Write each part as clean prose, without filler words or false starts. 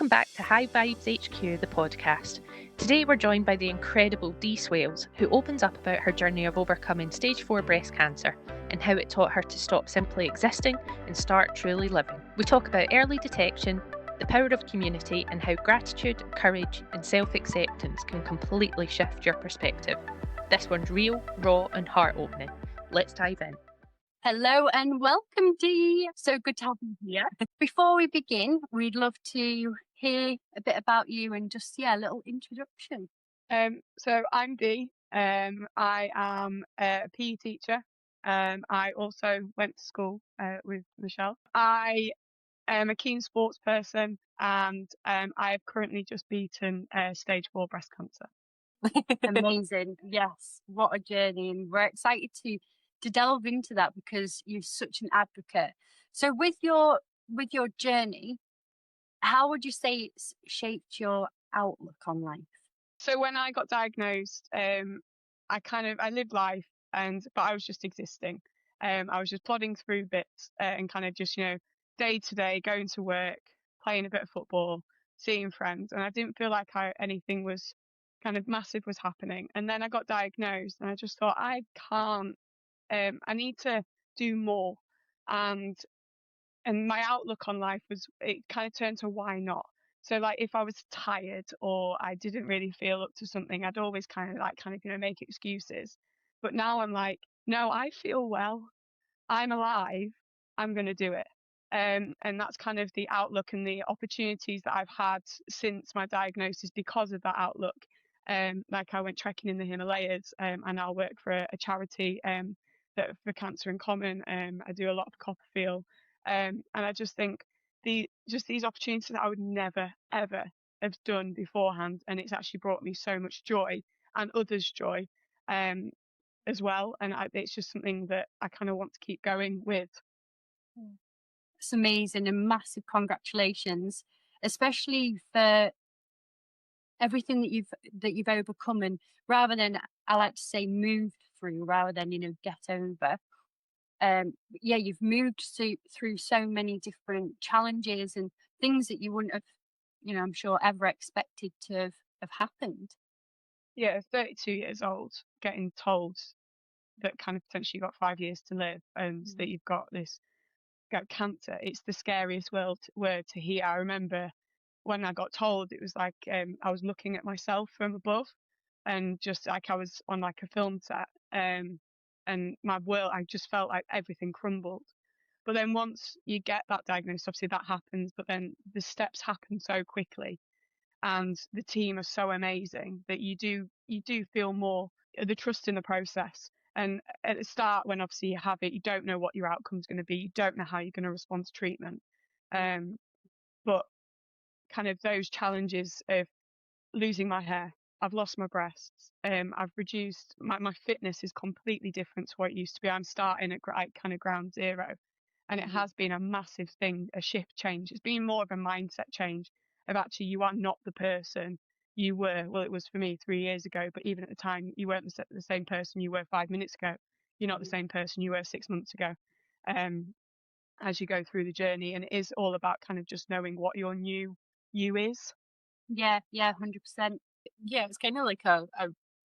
Welcome back to High Vibes HQ, the podcast. Today we're joined by the incredible Dee Swales, who opens up about her journey of overcoming stage 4 breast cancer and how it taught her to stop simply existing and start truly living. We talk about early detection, the power of community, and how gratitude, courage, and self-acceptance can completely shift your perspective. This one's real, raw, and heart-opening. Let's dive in. Hello and welcome, Dee. So good to have you here. Before we begin, we'd love to hear a bit about you and just, a little introduction. So I'm Dee. I am a PE teacher. I also went to school with Michelle. I am a keen sports person, and I have currently just beaten stage 4 breast cancer. Amazing. Yes, what a journey, and we're excited to delve into that because you're such an advocate. So with your journey, how would you say it's shaped your outlook on life? So when I got diagnosed, I lived life, but I was just existing. I was just plodding through bits and kind of just, day to day, going to work, playing a bit of football, seeing friends, and I didn't feel like anything was kind of massive was happening. And then I got diagnosed, and I just thought, I can't. I need to do more, and my outlook on life it kind of turned to why not. So like if I was tired or I didn't really feel up to something, I'd always kind of make excuses. But now I'm like, no, I feel well, I'm alive, I'm going to do it. And that's kind of the outlook and the opportunities that I've had since my diagnosis because of that outlook. Like I went trekking in the Himalayas, and I work for a charity for Cancer in Common. I do a lot of Copperfield, and I just think these opportunities that I would never ever have done beforehand, and it's actually brought me so much joy and others joy as well. And it's just something that I kind of want to keep going with. It's amazing and massive congratulations, especially for everything that you've overcome, and rather than, I like to say, moved through rather than get over. You've moved through so many different challenges and things that you wouldn't have, I'm sure, ever expected to have happened. Yeah, 32 years old, getting told that kind of potentially you've got 5 years to live and that you've got cancer. It's the scariest word to hear. I remember when I got told, it was like I was looking at myself from above, and just like I was on like a film set, and my world, I just felt like everything crumbled. But then once you get that diagnosis, obviously that happens, but then the steps happen so quickly, and the team are so amazing that you do feel more the trust in the process. And at the start, when obviously you have it, you don't know what your outcome's going to be, you don't know how you're going to respond to treatment, but kind of those challenges of losing my hair, I've lost my breasts, I've reduced my fitness is completely different to what it used to be. I'm starting at kind of ground zero, and it has been a massive thing, a shift change. It's been more of a mindset change of actually you are not the person you were. Well, it was for me 3 years ago, but even at the time you weren't the same person you were 5 minutes ago. You're not the same person you were 6 months ago. As you go through the journey, and it is all about kind of just knowing what your new you is. Yeah, 100%. Yeah, it's kind of like a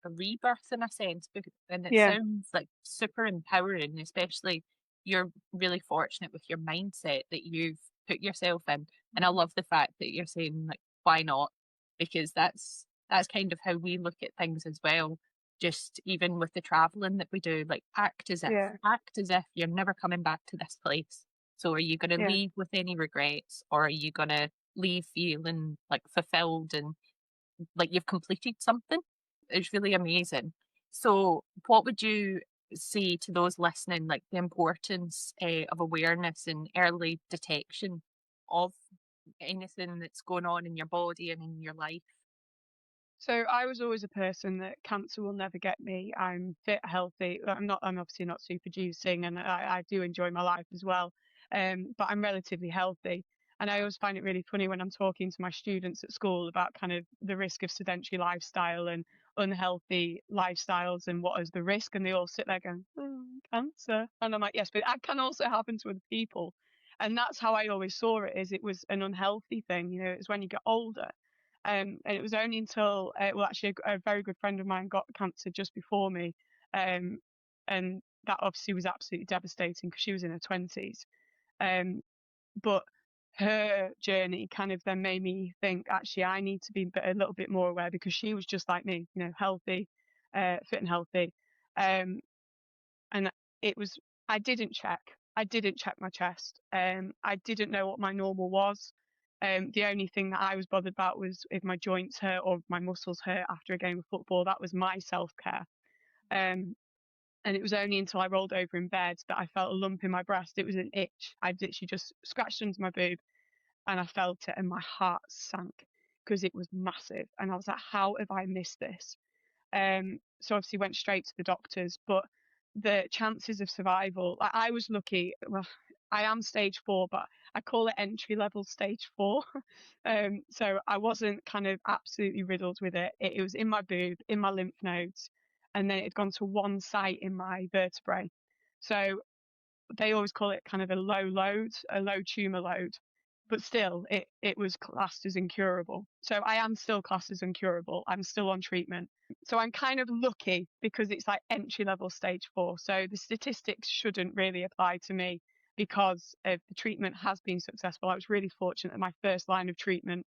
rebirth in a sense, and it Yeah. sounds like super empowering, especially you're really fortunate with your mindset that you've put yourself in. And I love the fact that you're saying, like, why not? Because that's kind of how we look at things as well. Just even with the traveling that we do, like act as if you're never coming back to this place. So are you going to leave with any regrets, or are you going to leave feeling like fulfilled and like you've completed something? It's really amazing. So what would you say to those listening, like the importance of awareness and early detection of anything that's going on in your body and in your life? So I was always a person that cancer will never get me. I'm fit, healthy. I'm obviously not super juicing, and I do enjoy my life as well. But I'm relatively healthy. And I always find it really funny when I'm talking to my students at school about kind of the risk of sedentary lifestyle and unhealthy lifestyles and what is the risk. And they all sit there going, cancer. And I'm like, yes, but that can also happen to other people. And that's how I always saw it, is it was an unhealthy thing. You know, it was when you get older. And it was only until, well, actually, a very good friend of mine got cancer just before me. And that obviously was absolutely devastating because she was in her 20s. But her journey kind of then made me think, actually, I need to be a little bit more aware, because she was just like me, you know, healthy, fit and healthy. And it was, I didn't check my chest. I didn't know what my normal was. The only thing that I was bothered about was if my joints hurt or my muscles hurt after a game of football. That was my self-care. And it was only until I rolled over in bed that I felt a lump in my breast. It was an itch. I literally just scratched under my boob and I felt it and my heart sank because it was massive. And I was like, how have I missed this? So obviously went straight to the doctors, but the chances of survival, I was lucky. Well, I am stage 4, but I call it entry level stage 4. So I wasn't kind of absolutely riddled with it. It was in my boob, in my lymph nodes, and then it had gone to one site in my vertebrae. So they always call it kind of a low tumor load, but still it was classed as incurable. So I am still classed as incurable. I'm still on treatment. So I'm kind of lucky because it's like entry level stage 4. So the statistics shouldn't really apply to me because the treatment has been successful. I was really fortunate that my first line of treatment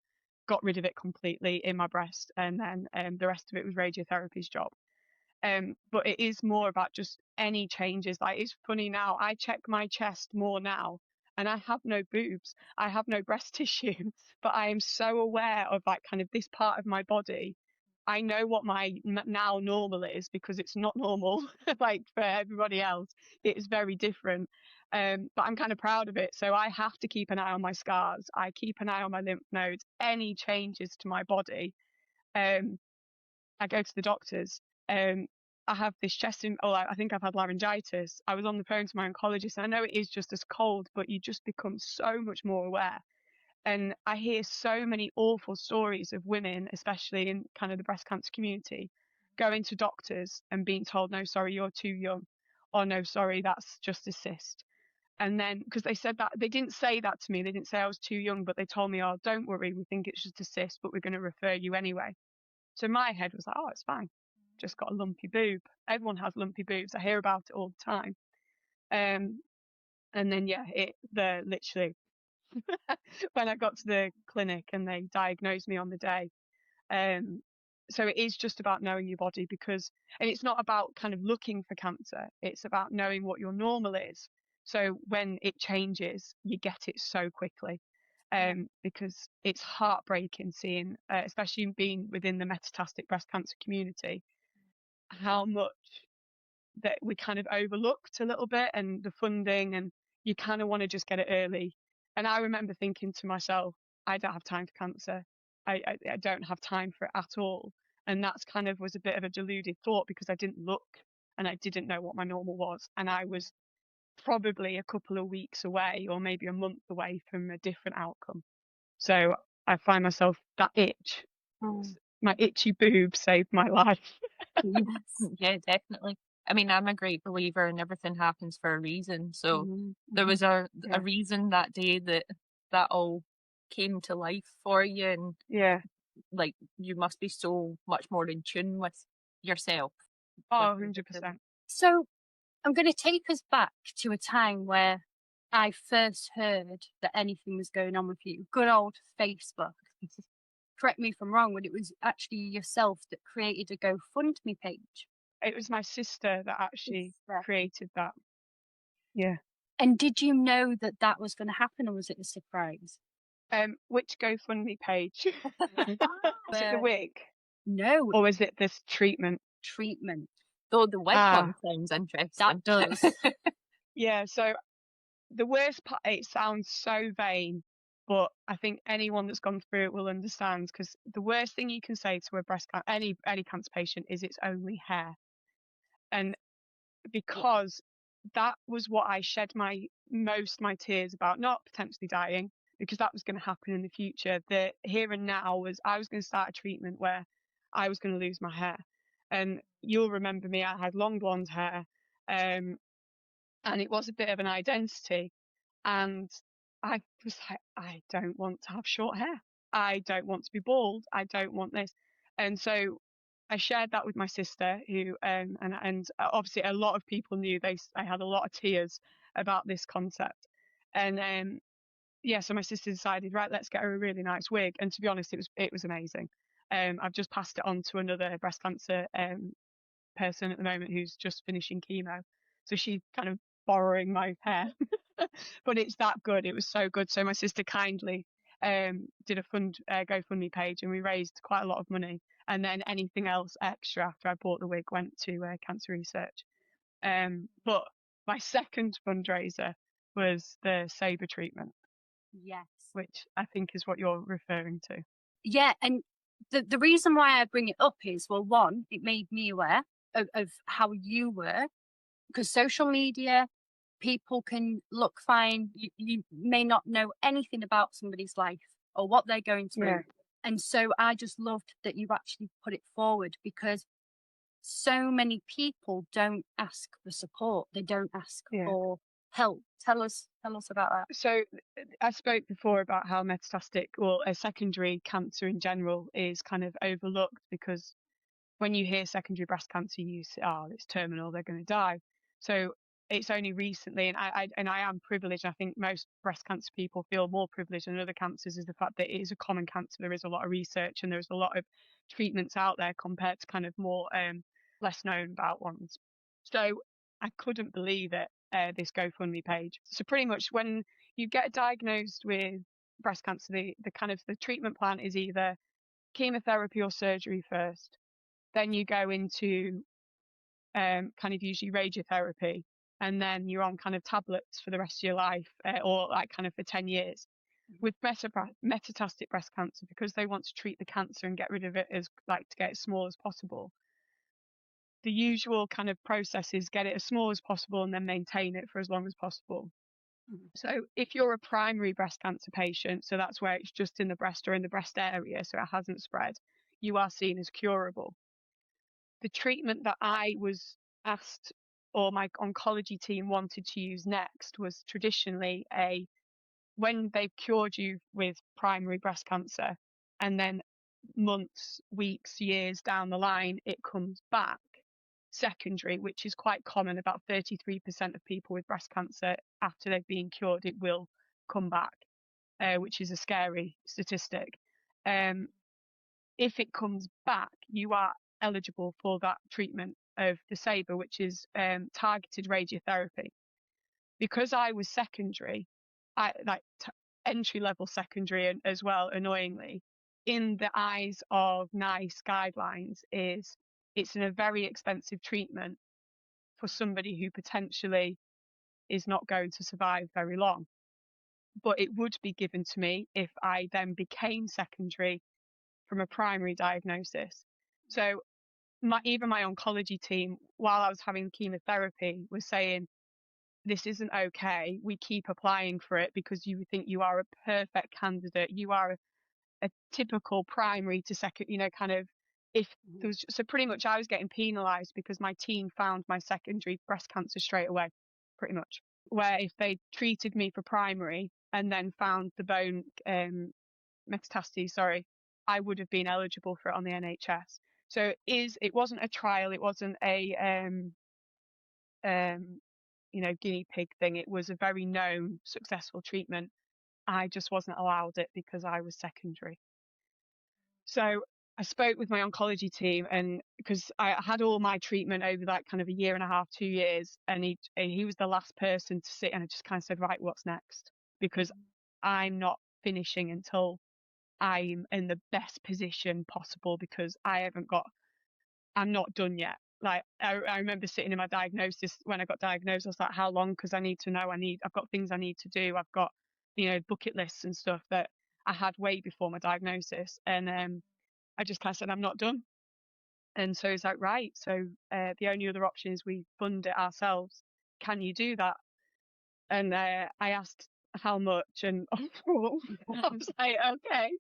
got rid of it completely in my breast, and then the rest of it was radiotherapy's job. But it is more about just any changes. Like, it's funny now, I check my chest more now and I have no boobs, I have no breast tissue, but I am so aware of like kind of this part of my body. I know what my now normal is because it's not normal like for everybody else. It is very different. But I'm kind of proud of it. So I have to keep an eye on my scars. I keep an eye on my lymph nodes, any changes to my body. I go to the doctors. I have this chest I think I've had laryngitis. I was on the phone to my oncologist, and I know it is just as cold, but you just become so much more aware. And I hear so many awful stories of women, especially in kind of the breast cancer community, going to doctors and being told, no, sorry, you're too young, or no, sorry, that's just a cyst. And then, because they said that, they didn't say that to me, they didn't say I was too young, but they told me, oh, don't worry, we think it's just a cyst, but we're going to refer you anyway. So my head was like, oh, it's fine. Just got a lumpy boob. Everyone has lumpy boobs. I hear about it all the time. And then, yeah, literally, when I got to the clinic and they diagnosed me on the day. So it is just about knowing your body, and it's not about kind of looking for cancer. It's about knowing what your normal is. So when it changes, you get it so quickly. Because it's heartbreaking seeing, especially being within the metastatic breast cancer community, how much that we kind of overlooked a little bit, and the funding, and you kind of want to just get it early. And I remember thinking to myself, I don't have time for cancer. I don't have time for it at all. And that's kind of was a bit of a deluded thought because I didn't look and I didn't know what my normal was. And I was probably a couple of weeks away or maybe a month away from a different outcome. So I find myself, that itch, my itchy boob saved my life. Yes. Yeah, definitely. I mean, I'm a great believer in everything happens for a reason. So Mhm, there mhm. was a Yeah. reason that day that all came to life for you, and Yeah. like you must be so much more in tune with yourself. Oh, with 100%. So I'm going to take us back to a time where I first heard that anything was going on with you. Good old Facebook. Correct me if I'm wrong, but it was actually yourself that created a GoFundMe page. It was my sister that actually Sister. created that. Yeah. And did you know that that was going to happen, or was it a surprise? Which GoFundMe page? Is it the The- wig No, or is it this treatment? treatment. Though the wig Ah, one sounds interesting. That does. yeah. So the worst part, it sounds so vain, but I think anyone that's gone through it will understand, because the worst thing you can say to a any cancer patient is it's only hair. And because that was what I shed my tears about, not potentially dying, because that was going to happen in the future. The here and now was I was going to start a treatment where I was going to lose my hair. And you'll remember me, I had long blonde hair, and it was a bit of an identity. And I was like, I don't want to have short hair. I don't want to be bald. I don't want this. And so I shared that with my sister, who and obviously a lot of people knew. I had a lot of tears about this concept, and yeah, so my sister decided, right, let's get her a really nice wig. And to be honest, it was amazing. I've just passed it on to another breast cancer person at the moment who's just finishing chemo, so she's kind of borrowing my hair. But it's that good. It was so good. So my sister kindly did a GoFundMe page, and we raised quite a lot of money. And then anything else extra after I bought the wig went to cancer research. But my second fundraiser was the Sabre treatment, Yes. which I think is what you're referring to. Yeah, and the reason why I bring it up is, well, one, it made me aware of how you were, because social media, people can look fine. You may not know anything about somebody's life or what they're going through. Yeah. And so I just loved that you actually put it forward, because so many people don't ask for support. They don't ask Yeah. for help. Tell us about that. So I spoke before about how metastatic or a secondary cancer in general is kind of overlooked, because when you hear secondary breast cancer, you say, oh, it's terminal, they're going to die. So it's only recently, and I am privileged. I think most breast cancer people feel more privileged than other cancers, is the fact that it is a common cancer. There is a lot of research and there's a lot of treatments out there compared to kind of more less known about ones. So I couldn't believe it, this GoFundMe page. So pretty much when you get diagnosed with breast cancer, the treatment plan is either chemotherapy or surgery first. Then you go into kind of usually radiotherapy, and then you're on kind of tablets for the rest of your life, or like kind of for 10 years. With metastatic breast cancer, because they want to treat the cancer and get rid of it as like to get it small as possible, the usual kind of process is get it as small as possible and then maintain it for as long as possible. So if you're a primary breast cancer patient, so that's where it's just in the breast or in the breast area, so it hasn't spread, you are seen as curable. The treatment that I was asked, or my oncology team wanted to use next, was traditionally when they've cured you with primary breast cancer, and then months, weeks, years down the line, it comes back secondary, which is quite common. About 33% of people with breast cancer, after they've been cured, it will come back, which is a scary statistic. If it comes back, you are eligible for that treatment of the Sabre, which is targeted radiotherapy. Because I was secondary, entry level secondary as well, annoyingly, in the eyes of NICE guidelines, it's a very expensive treatment for somebody who potentially is not going to survive very long. But it would be given to me if I then became secondary from a primary diagnosis. So even my oncology team, while I was having chemotherapy, was saying, this isn't okay. We keep applying for it because you think you are a perfect candidate. You are a typical primary to second, kind of, if there was, so pretty much I was getting penalized because my team found my secondary breast cancer straight away, pretty much. Where if they treated me for primary and then found the bone metastases, I would have been eligible for it on the NHS. So it wasn't a trial, it wasn't a guinea pig thing. It was a very known, successful treatment. I just wasn't allowed it because I was secondary. So I spoke with my oncology team, and because I had all my treatment over that kind of a year and a half, 2 years, and he was the last person to sit, and I just kind of said, right, what's next? Because I'm not finishing until I'm in the best position possible, because I'm not done yet. Like I remember sitting in my diagnosis when I got diagnosed, I was like, how long? Because I need to know, I've got things I need to do. I've got, bucket lists and stuff that I had way before my diagnosis. And I just kind of said, I'm not done. And so he's like, right. So the only other option is we fund it ourselves. Can you do that? And I asked how much, and I was like, okay.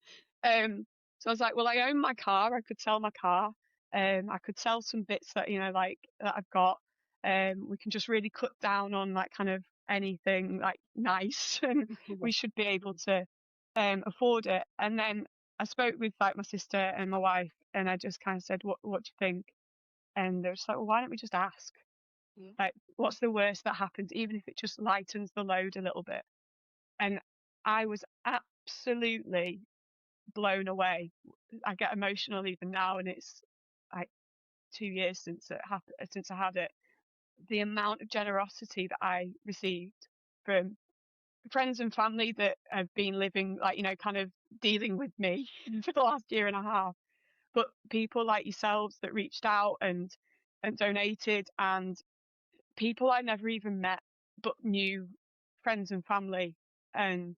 So I was like, well, I own my car. I could sell my car. I could sell some bits that, that I've got. We can just really cut down on that kind of anything like nice, and we should be able to afford it. And then I spoke with like my sister and my wife, and I just kind of said, what do you think? And they're just like, well, why don't we just ask? Yeah. Like, what's the worst that happens, even if it just lightens the load a little bit? And I was absolutely blown away. I get emotional even now, and it's like 2 years since it happened, since I had it. The amount of generosity that I received from friends and family that have been living, like, you know, kind of dealing with me for the last year and a half, but people like yourselves that reached out and donated, and people I never even met but knew, friends and family. And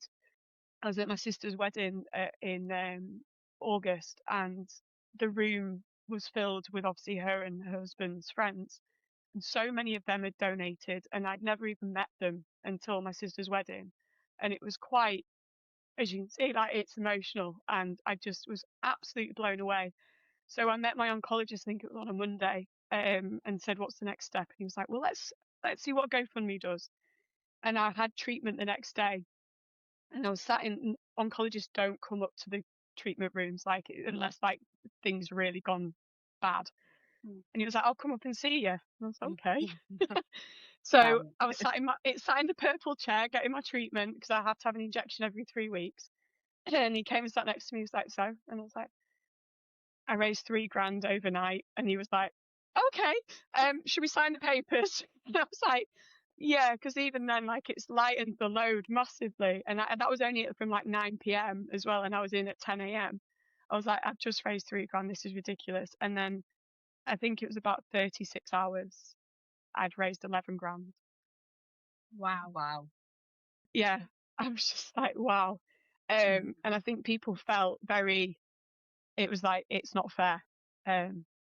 I was at my sister's wedding in August, and the room was filled with obviously her and her husband's friends, and so many of them had donated, and I'd never even met them until my sister's wedding. And it was quite, as you can see, like, it's emotional, and I just was absolutely blown away. So I met my oncologist, I think it was on a Monday, and said, what's the next step? And he was like, well, let's see what GoFundMe does. And I had treatment the next day, and I was sat in, oncologists don't come up to the treatment rooms like unless like things really gone bad. And he was like, I'll come up and see you. And I was like, okay. So I was sat in the purple chair getting my treatment, because I had to have an injection every 3 weeks. And he came and sat next to me. He was like, so? And I was like, I raised $3,000 overnight. And he was like, okay, should we sign the papers? And I was like, yeah, because even then, like, it's lightened the load massively. And that was only from like 9 p.m. as well. And I was in at 10 a.m. I was like, I've just raised $3,000. This is ridiculous. And then I think it was about 36 hours, I'd raised 11 grand. Wow. Yeah, I was just like, wow. And I think people felt it was like, it's not fair.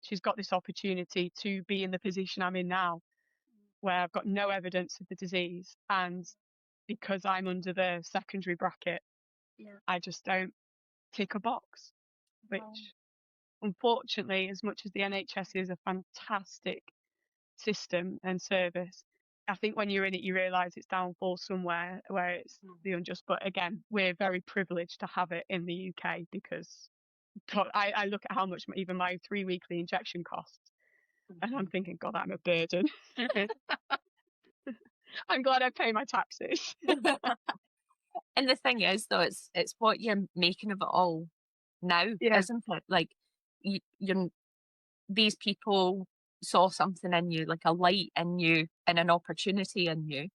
She's got this opportunity to be in the position I'm in now, where I've got no evidence of the disease, and because I'm under the secondary bracket, I just don't tick a box, which unfortunately, as much as the NHS is a fantastic system and service, I think when you're in it, you realise it's downfall somewhere where it's the unjust. But again, we're very privileged to have it in the UK, because God, I look at how much even my 3 weekly injection costs, and I'm thinking, God, I'm a burden. I'm glad I pay my taxes. And the thing is, though, it's what you're making of it all now, Yeah. isn't it? Like, you're these people saw something in you, like a light in you and an opportunity in you,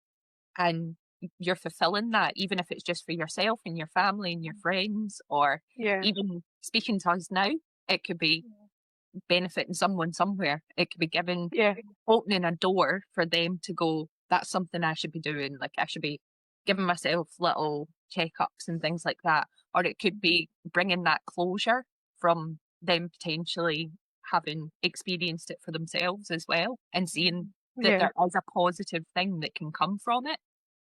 and you're fulfilling that, even if it's just for yourself and your family and your friends, or Yeah. even speaking to us now. It could be benefiting someone somewhere. It could be opening a door for them to go, that's something I should be doing. Like, I should be giving myself little checkups and things like that. Or it could be bringing that closure from them potentially having experienced it for themselves as well, and seeing that there is a positive thing that can come from it.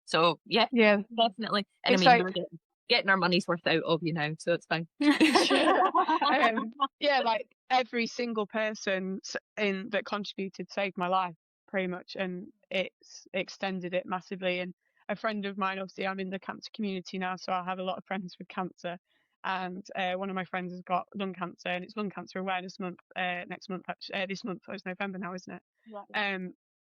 So yeah, definitely. And It's I mean, like, we're getting our money's worth out of you now, so it's fine. like every single person that contributed saved my life pretty much, and it's extended it massively. And a friend of mine, obviously I'm in the cancer community now, so I have a lot of friends with cancer, and one of my friends has got lung cancer, and it's Lung Cancer Awareness Month next month, this month. It's November now, isn't it?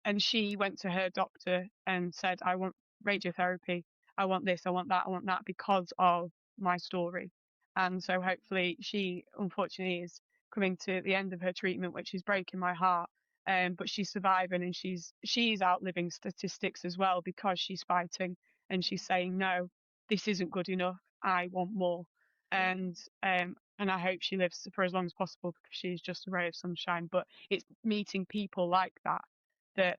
And she went to her doctor and said, I want radiotherapy, I want this, I want that, because of my story. And so hopefully, she unfortunately is coming to the end of her treatment, which is breaking my heart. But she's surviving, and she's outliving statistics as well, because she's fighting, and she's saying, no, this isn't good enough, I want more. And I hope she lives for as long as possible, because she's just a ray of sunshine. But it's meeting people like that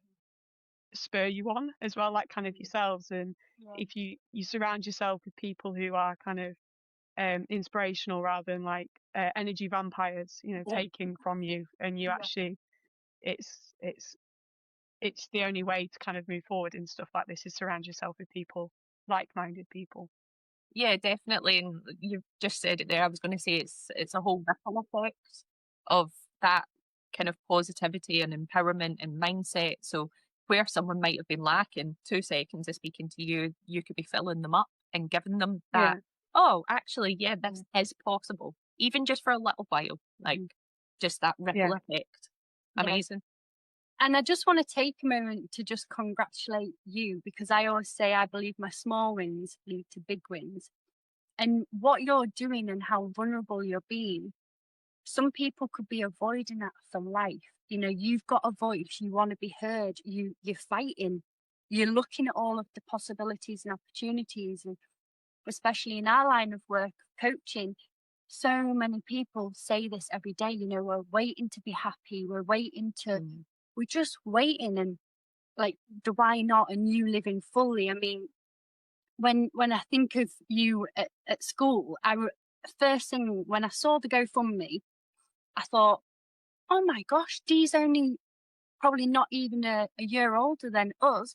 spur you on as well, like kind of yourselves. And if you surround yourself with people who are kind of inspirational, rather than like energy vampires, taking from you, and you actually, it's the only way to kind of move forward in stuff like this, is surround yourself with people, like-minded people. Yeah, definitely. And you've just said it there. I was going to say it's a whole ripple effect of that kind of positivity and empowerment and mindset. So where someone might have been lacking 2 seconds of speaking to you, you could be filling them up and giving them that, oh, actually, yeah, this is possible, even just for a little while, like just that ripple effect. Amazing. And I just want to take a moment to just congratulate you, because I always say I believe my small wins lead to big wins. And what you're doing and how vulnerable you're being, some people could be avoiding that for life. You know, you've got a voice, you want to be heard, you're fighting, you're looking at all of the possibilities and opportunities. And especially in our line of work, coaching, so many people say this every day, you know, we're waiting to be happy, we're waiting to, we're just waiting, and like the why not and you living fully. I mean, when I think of you at school, first thing when I saw the GoFundMe, I thought, oh my gosh, Dee's only probably not even a year older than us.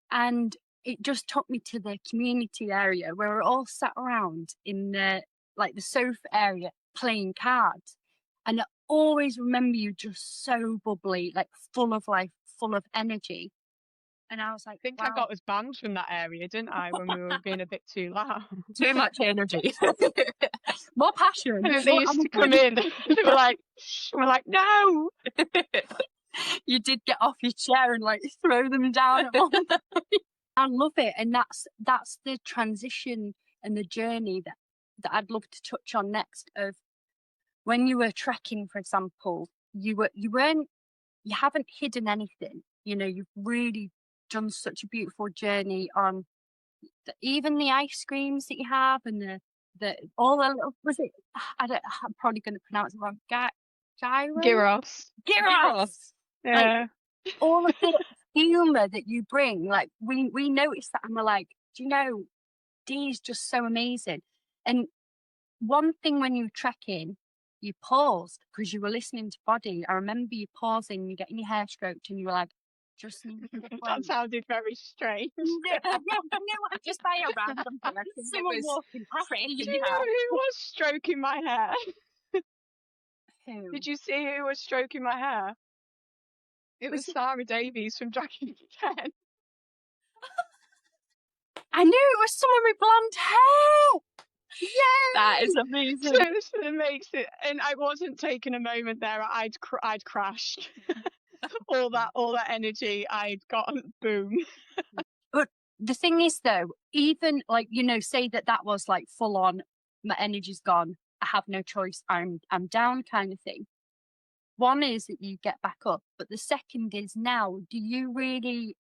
And it just took me to the community area where we're all sat around in the sofa area playing cards. And I always remember you just so bubbly, like full of life, full of energy. And I was like, I think wow. I got us banned from that area, didn't I, when we were being a bit too loud? Too much energy. More passion. And they used to come in. They were like, shh. We're like, no. You did get off your chair and like throw them down. I love it. And that's the transition and the journey that I'd love to touch on next, of when you were trekking, for example, you haven't hidden anything. You know, you've really done such a beautiful journey on even the ice creams that you have, and the all the little, was it, I'm probably going to pronounce it wrong, Gyros. Like, all of the humour that you bring, like we noticed that, and we're like, do you know, Dee's just so amazing. And one thing, when you were trekking, you paused because you were listening to body. I remember you pausing, you getting your hair stroked, and you were like, just need to that sounded very strange. No, just by a random person. Someone walking Do you know who was stroking my hair? Who? Did you see who was stroking my hair? It was Sarah Davies from Dragon 10. I knew it was someone with blonde hair. Yeah, that is amazing. So it makes it, and I wasn't taking a moment there. I'd crashed. all that energy I'd gotten, boom. But the thing is, though, even like, you know, say that was like full on, my energy's gone, I have no choice, I'm down kind of thing. One is that you get back up, but the second is, now, do you really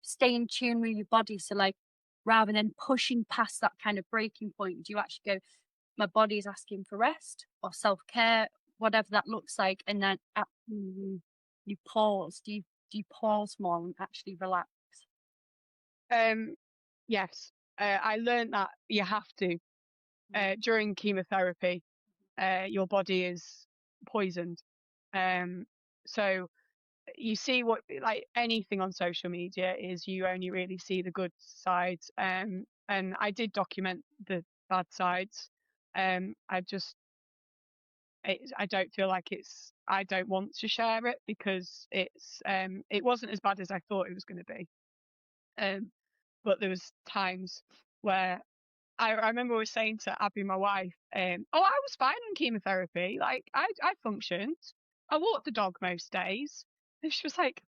stay in tune with your body? So like, rather than pushing past that kind of breaking point, do you actually go, my body is asking for rest or self-care, whatever that looks like, and then you pause? Do you pause more and actually relax? Yes. I learned that you have to. During chemotherapy, your body is poisoned. So you see, what, like anything on social media, is you only really see the good sides. And I did document the bad sides. I don't feel like I don't want to share it, because it wasn't as bad as I thought it was going to be. But there was times where I remember I was saying to Abby, my wife, I was fine in chemotherapy. Like I functioned. I walked the dog most days. And she was like,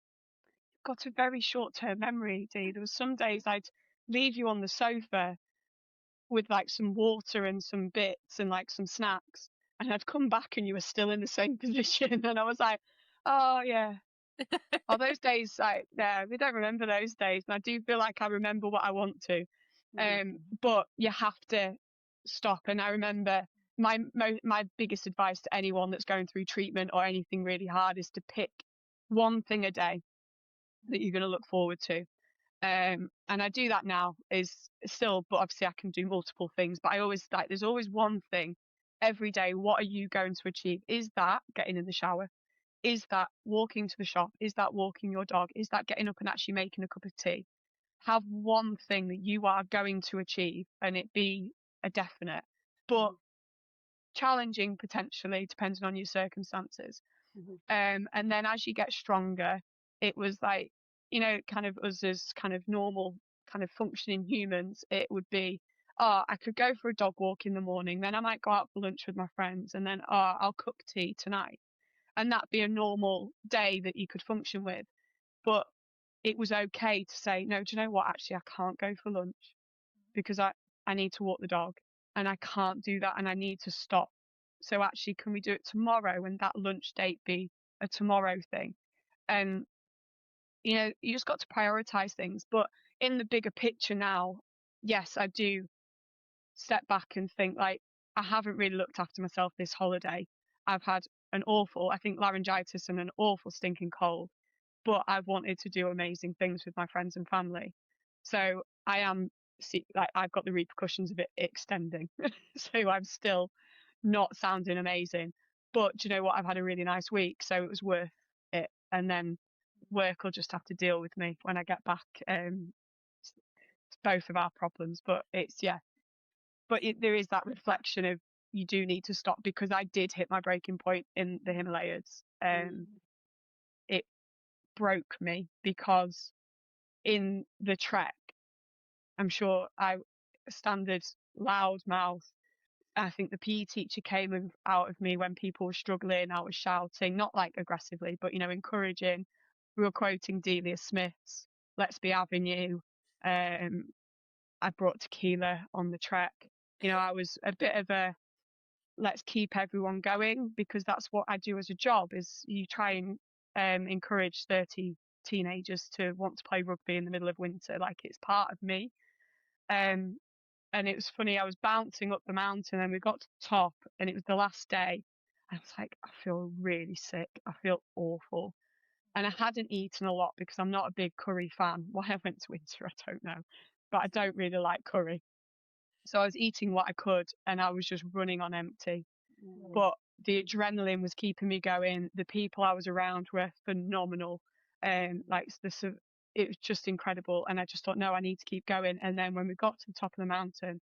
got a very short-term memory, Dee. There was some days I'd leave you on the sofa with like some water and some bits and like some snacks, and I'd come back and you were still in the same position. And I was like, oh yeah. Oh, those days, like, yeah, we don't remember those days, and I do feel like I remember what I want to. But you have to stop. And I remember my biggest advice to anyone that's going through treatment or anything really hard is to pick one thing a day that you're going to look forward to. And I do that now, is still, but obviously I can do multiple things, but I always, like, there's always one thing every day. What are you going to achieve? Is that getting in the shower? Is that walking to the shop? Is that walking your dog? Is that getting up and actually making a cup of tea? Have one thing that you are going to achieve, and it be a definite, but challenging potentially, depending on your circumstances. And then as you get stronger, it was like, kind of us as kind of normal, kind of functioning humans, it would be, oh, I could go for a dog walk in the morning, then I might go out for lunch with my friends, and then, oh, I'll cook tea tonight. And that'd be a normal day that you could function with. But it was okay to say, no, do you know what? Actually, I can't go for lunch because I need to walk the dog and I can't do that and I need to stop. So actually, can we do it tomorrow and that lunch date be a tomorrow thing? And, you just got to prioritize things. But in the bigger picture now, yes, I do step back and think, like, I haven't really looked after myself this holiday. I've had I think, laryngitis and an awful stinking cold, but I've wanted to do amazing things with my friends and family. So I am, like, I've got the repercussions of it extending. So I'm still not sounding amazing. But do you know what? I've had a really nice week, so it was worth it. And then work will just have to deal with me when I get back. It's both of our problems, but there is that reflection of, you do need to stop, because I did hit my breaking point in the Himalayas. It broke me because in the trek, I'm sure I standard loud mouth. I think the PE teacher came out of me when people were struggling. I was shouting, not like aggressively, but encouraging. We were quoting Delia Smith's "Let's Be Having You." I brought tequila on the trek. I was a bit of a let's keep everyone going, because that's what I do as a job. Is you try and encourage 30 teenagers to want to play rugby in the middle of winter, like it's part of me. And it was funny, I was bouncing up the mountain and we got to the top and it was the last day. I was like, I feel really sick. I feel awful. And I hadn't eaten a lot because I'm not a big curry fan. Why I went to winter, I don't know. But I don't really like curry. So I was eating what I could and I was just running on empty. But the adrenaline was keeping me going. The people I was around were phenomenal. It was just incredible. And I just thought, no, I need to keep going. And then when we got to the top of the mountain,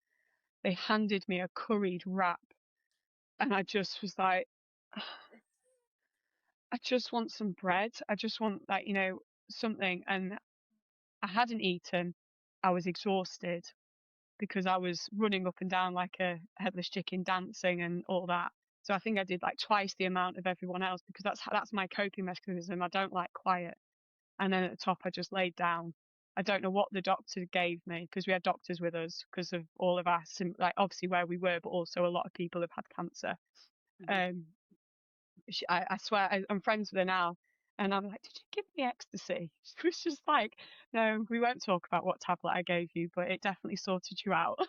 they handed me a curried wrap. And I just was like, I just want some bread. I just want, like, something. And I hadn't eaten. I was exhausted because I was running up and down like a headless chicken, dancing and all that. So I think I did like twice the amount of everyone else, because that's my coping mechanism. I don't like quiet. And then at the top, I just laid down. I don't know what the doctor gave me, because we had doctors with us because of all of our, like, obviously where we were, but also a lot of people have had cancer. I swear, I'm friends with her now. And I'm like, did you give me ecstasy? She was just like, no, we won't talk about what tablet I gave you, but it definitely sorted you out.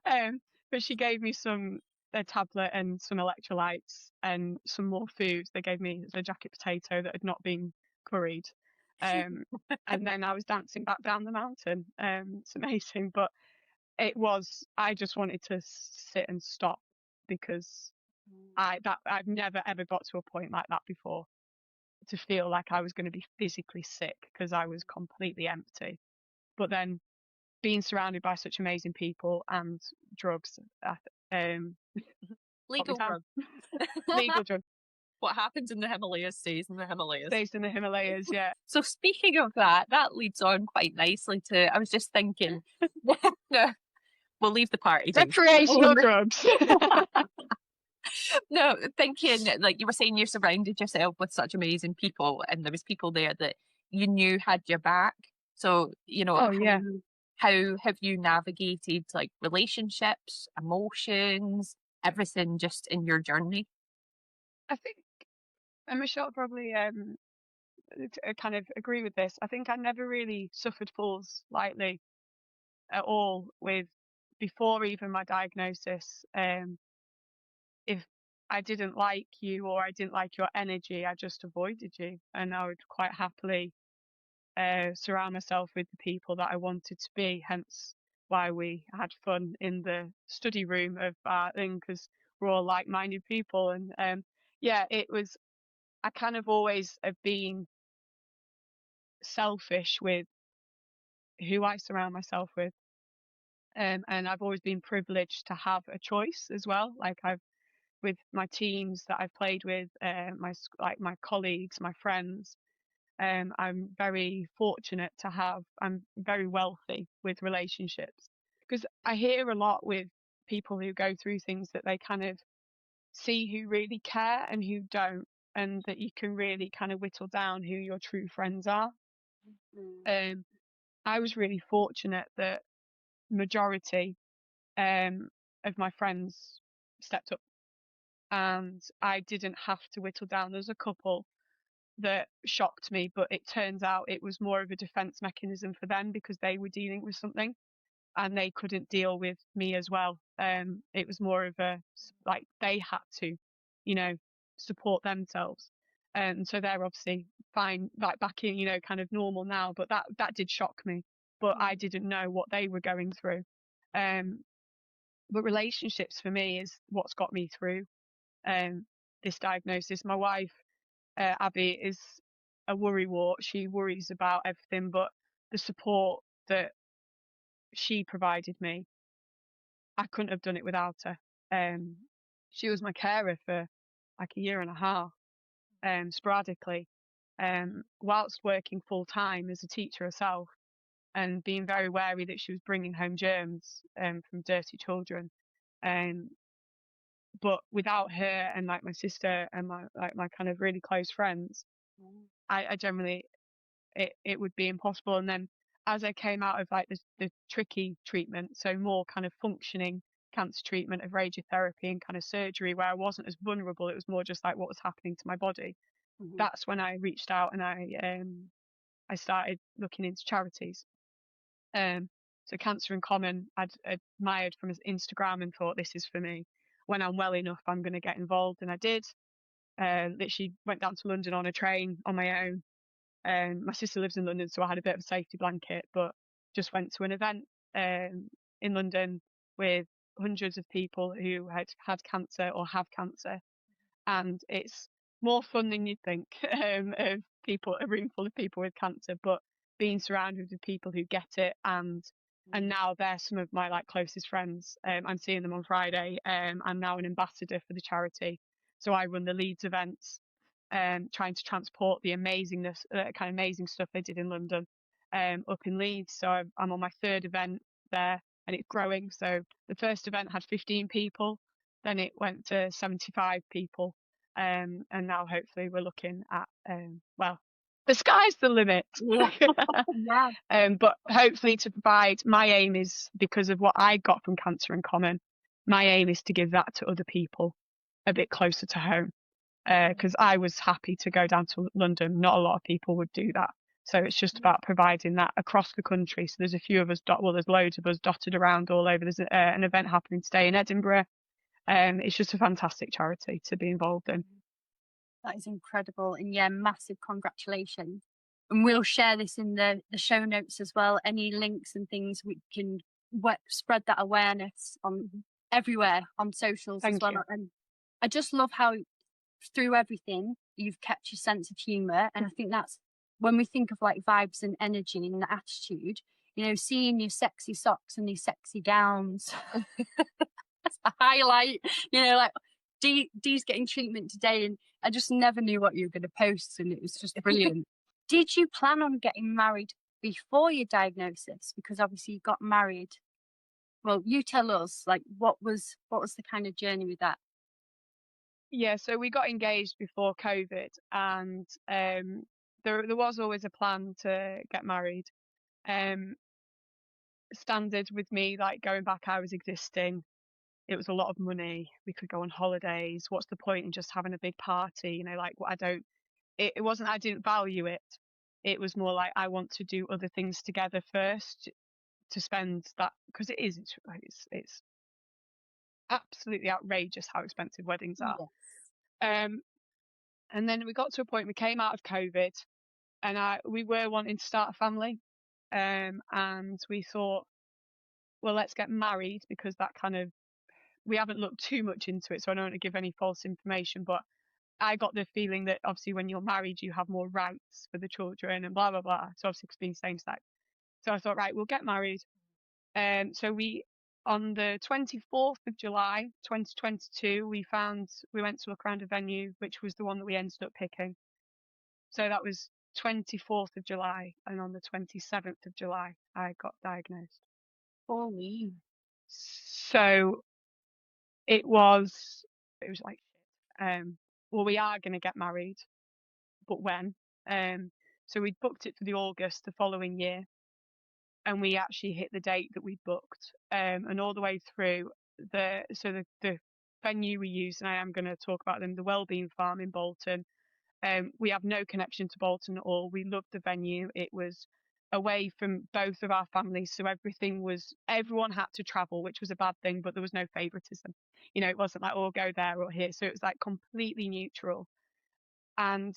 But she gave me a tablet and some electrolytes and some more food. They gave me a jacket potato that had not been curried. And then I was dancing back down the mountain. It's amazing. But I just wanted to sit and stop, because I've never ever got to a point like that before, to feel like I was going to be physically sick because I was completely empty. But then being surrounded by such amazing people and drugs, Legal drug. legal drugs, What happens in the Himalayas stays in the Himalayas. based in the Himalayas, yeah. So speaking of that leads on quite nicely to, I was just thinking, no, we'll leave the party. Recreational drugs. No, thinking, like you were saying, you surrounded yourself with such amazing people, and there was people there that you knew had your back. So, Oh, yeah. how have you navigated like relationships, emotions, everything just in your journey? I think, and Michelle probably kind of agree with this. I think I never really suffered fools lightly at all. Before even my diagnosis, if I didn't like you or I didn't like your energy, I just avoided you, and I would quite happily surround myself with the people that I wanted to be. Hence why we had fun in the study room of our thing, because we're all like-minded people. And it was. I kind of always have been selfish with who I surround myself with. And I've always been privileged to have a choice as well. Like, with my teams that I've played with, my colleagues, my friends, I'm very fortunate to have, I'm very wealthy with relationships, because I hear a lot with people who go through things that they kind of see who really care and who don't, and that you can really kind of whittle down who your true friends are. I was really fortunate that majority of my friends stepped up, and I didn't have to whittle down. There's a couple that shocked me, but it turns out it was more of a defense mechanism for them because they were dealing with something and they couldn't deal with me as well. It was more of a, like, they had to, you know, support themselves. So they're obviously fine, like back in, you know, kind of normal now, but that did shock me, but I didn't know what they were going through. But relationships for me is what's got me through this diagnosis. My wife, Abby, is a worrywart. She worries about everything, but the support that she provided me, I couldn't have done it without her. She was my carer for like a year and a half, sporadically, whilst working full time as a teacher herself, and being very wary that she was bringing home germs from dirty children. But without her and like my sister and my kind of really close friends, I generally, it would be impossible. And then as I came out of like the tricky treatment, so more kind of functioning cancer treatment of radiotherapy and kind of surgery, where I wasn't as vulnerable, it was more just like what was happening to my body. That's when I reached out and I started looking into charities. So Cancer in Common, I'd admired from his Instagram and thought, this is for me. When I'm well enough, I'm going to get involved, and I did. Literally went down to London on a train on my own. My sister lives in London, so I had a bit of a safety blanket, but just went to an event in London with hundreds of people who had had cancer or have cancer, and it's more fun than you'd think. Of people, a room full of people with cancer, but being surrounded with people who get it, and now they're some of my like closest friends. I'm seeing them on Friday. I'm now an ambassador for the charity, so I run the Leeds events, trying to transport the amazingness, kind of amazing stuff they did in London, up in Leeds. So I'm on my third event there, and it's growing. So the first event had 15 people, then it went to 75 people, and now hopefully we're looking at, well, the sky's the limit. Yeah. But hopefully to provide, my aim is, because of what I got from Cancer in Common, my aim is to give that to other people a bit closer to home. Because I was happy to go down to London. Not a lot of people would do that. So it's just about providing that across the country. So there's a few of us, well, there's loads of us dotted around all over. There's an event happening today in Edinburgh. It's just a fantastic charity to be involved in. That is incredible. And yeah, massive congratulations. And we'll share this in the show notes as well. Any links and things we can spread that awareness on everywhere on socials as Thank well. you. And I just love how through everything you've kept your sense of humour. And I think that's when we think of like vibes and energy and attitude, you know, seeing your sexy socks and your sexy gowns. That's a highlight, you know, like Dee's getting treatment today, and I just never knew what you were going to post, and it was just brilliant. Did you plan on getting married before your diagnosis? Because obviously you got married. Well, you tell us, like, what was the kind of journey with that? Yeah, so we got engaged before COVID, and there was always a plan to get married. Standard with me, like going back, I was existing. It was a lot of money. We could go on holidays. What's the point in just having a big party? You know, like what I don't. It wasn't. I didn't value it. It was more like I want to do other things together first to spend that, because it's absolutely outrageous how expensive weddings are. And then we got to a point, we came out of COVID, and we were wanting to start a family, and we thought, well, let's get married, because that kind of, we haven't looked too much into it, so I don't want to give any false information, but I got the feeling that obviously when you're married you have more rights for the children and blah blah blah, so obviously it's being same sex. So I thought, right, we'll get married. So we, on the 24th of July 2022, we went to look around a venue, which was the one that we ended up picking. So that was 24th of July, and on the 27th of July, I got diagnosed. Holy. So it was like, well, we are going to get married, but when? So we booked it for the August the following year, and we actually hit the date that we booked. And all the way through the venue we used, and I am going to talk about them, the Wellbeing Farm in Bolton. We have no connection to Bolton at all. We loved the venue. It was away from both of our families, so everyone had to travel, which was a bad thing, but there was no favoritism. You know, it wasn't like, oh, go there or here. So it was like completely neutral. And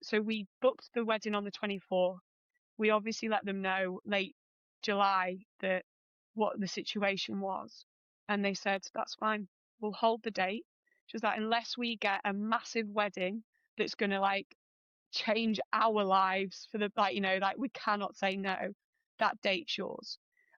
so we booked the wedding on the 24th. We obviously let them know late July that what the situation was, and they said, that's fine, we'll hold the date. Just that unless we get a massive wedding that's going to like change our lives for the, like, you know, like we cannot say no, that date's yours.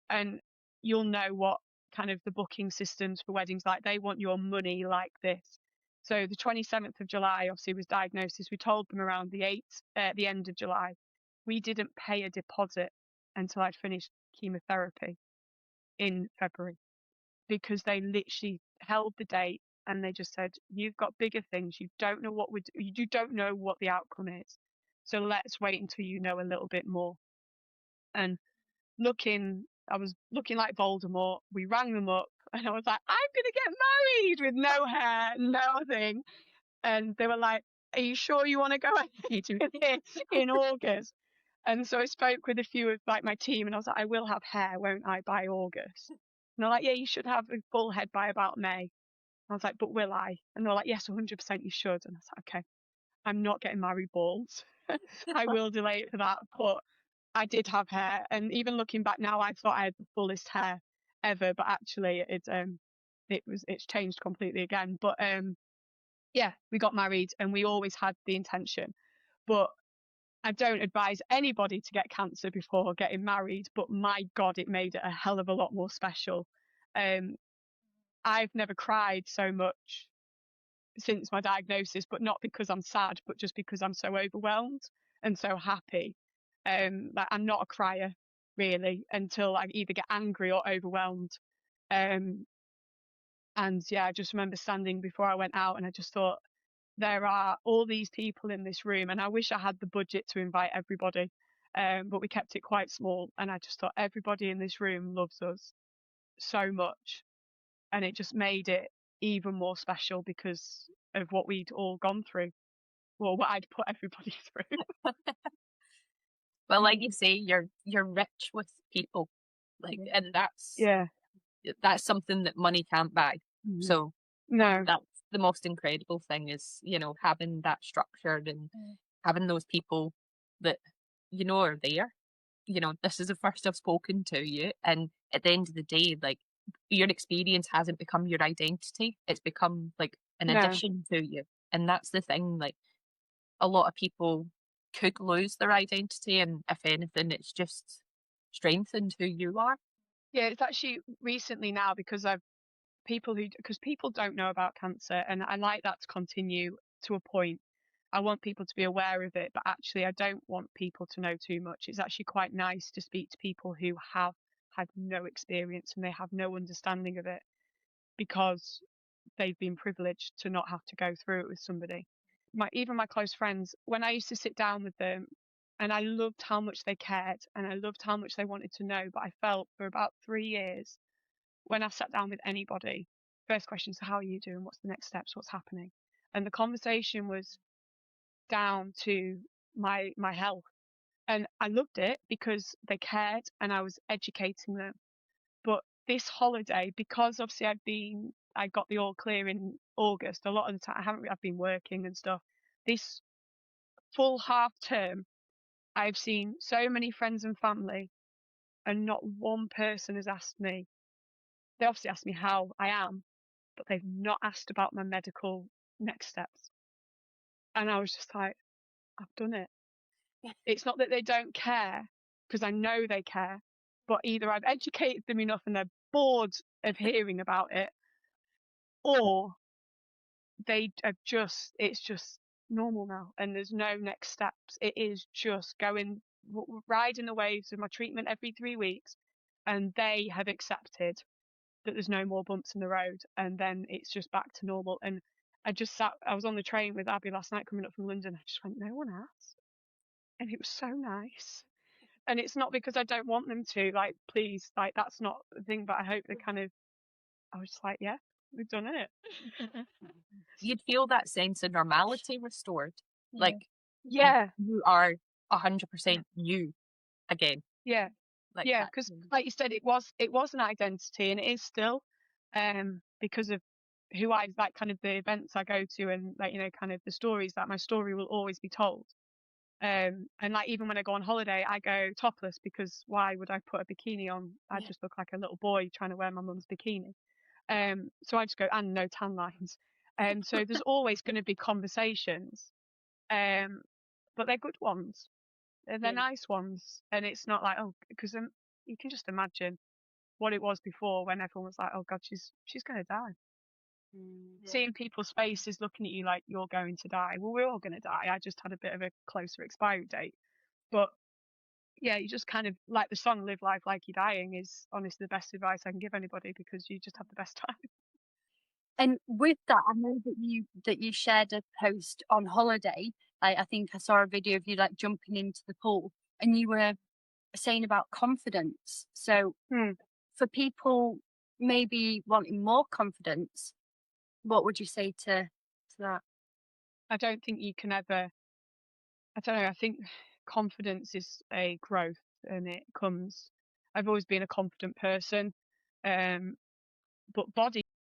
And you'll know what kind of the booking systems for weddings like, they want your money like this. So the 27th of July obviously was diagnosis. We told them around the end of July. We didn't pay a deposit until I'd finished chemotherapy in February, because they literally held the date and they just said, you've got bigger things, you don't know you don't know what the outcome is, so let's wait until you know a little bit more. And I was looking like Voldemort. We rang them up and I was like, I'm gonna get married, with no hair, nothing. And they were like, are you sure you want to go ahead in August? And so I spoke with a few of like my team, and I was like, I will have hair, won't I, by August? And they're like, yeah, you should have a full head by about May. I was like, but will I? And they're like, yes, 100% you should. And I was like, okay, I'm not getting married bald. I will delay it for that. But I did have hair, and even looking back now, I thought I had the fullest hair ever, but actually it's changed completely again. But yeah, we got married, and we always had the intention. But I don't advise anybody to get cancer before getting married, but my God, it made it a hell of a lot more special. I've never cried so much since my diagnosis, but not because I'm sad, but just because I'm so overwhelmed and so happy. Like, I'm not a crier really until I either get angry or overwhelmed. And yeah, I just remember standing before I went out and I just thought, there are all these people in this room, and I wish I had the budget to invite everybody, but we kept it quite small. And I just thought, everybody in this room loves us so much, and it just made it even more special because of what we'd all gone through, or what I'd put everybody through. Well, like you say, you're rich with people, like, and that's something that money can't buy. Mm-hmm. So No, that's the most incredible thing, is, you know, having that structure and having those people that, you know, are there. You know, this is the first I've spoken to you, and at the end of the day, like, your experience hasn't become your identity. It's become like an No. addition to you. And that's the thing, like, a lot of people could lose their identity, and if anything, it's just strengthened who you are. Yeah, it's actually recently now, because people don't know about cancer, and I like that to continue to a point. I want people to be aware of it, but actually I don't want people to know too much. It's actually quite nice to speak to people who have had no experience and they have no understanding of it, because they've been privileged to not have to go through it with somebody. Even my close friends, when I used to sit down with them, and I loved how much they cared and I loved how much they wanted to know, but I felt for about 3 years, when I sat down with anybody, first question is, how are you doing? What's the next steps? What's happening? And the conversation was down to my health. And I loved it because they cared and I was educating them. But this holiday, because obviously I got the all clear in August, a lot of the time I've been working and stuff. This full half term, I've seen so many friends and family, and not one person has asked me. They obviously asked me how I am, but they've not asked about my medical next steps. And I was just like, I've done it. It's not that they don't care, because I know they care, but either I've educated them enough and they're bored of hearing about it, or they have it's just normal now, and there's no next steps. It is just going riding the waves of my treatment every 3 weeks, and they have accepted that there's no more bumps in the road, and then it's just back to normal. And I was on the train with Abby last night coming up from London. I just went, no one asked, and it was so nice. And it's not because I don't want them to, like, please, like, that's not the thing, but I hope they kind of, I was just like, yeah, we've done it. You'd feel that sense of normality restored. Like Yeah, you are 100% you again. yeah, Like yeah, that. because like you said, it was an identity, and it is still, because of who I like, kind of the events I go to, and like, you know, kind of the stories that my story will always be told. And like, even when I go on holiday, I go topless, because why would I put a bikini on? I just look like a little boy trying to wear my mum's bikini. So I just go, and no tan lines. So there's always going to be conversations, but they're good ones. They're nice ones, and it's not like, oh, because you can just imagine what it was before, when everyone was like, oh God, she's gonna die. Seeing people's faces looking at you like you're going to die. Well, we're all gonna die. I just had a bit of a closer expiry date, but yeah, you just kind of, like the song "Live Life Like You're Dying" is honestly the best advice I can give anybody, because you just have the best time. And with that, I know that you shared a post on holiday. I think I saw a video of you like jumping into the pool, and you were saying about confidence. So for people maybe wanting more confidence, what would you say to that? I don't think you can ever. I don't know. I think confidence is a growth, and it comes. I've always been a confident person, but body